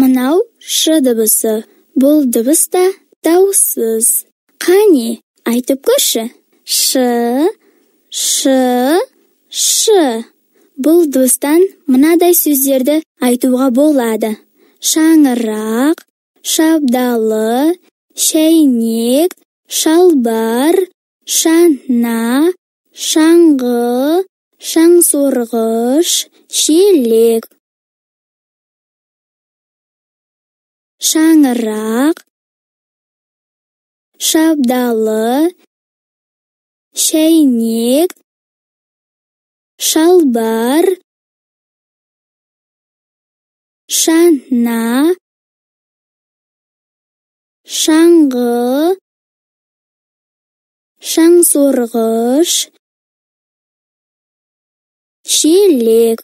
Мынау ш дыбысы. Бұл дыбыс та дауыссыз. Қане, айтып көрші. Ш, ш. Бұл дыбыстан мынадай сөздерді айтуға болады. Шаңырақ, шабдалы, шәйнек, шалбар, шана, шаңғы, шаңсорғыш, шелек. Шаңырақ, шабдалы, шәйнек, шалбар, шана, шаңғы, шаңсорғыш, шелек.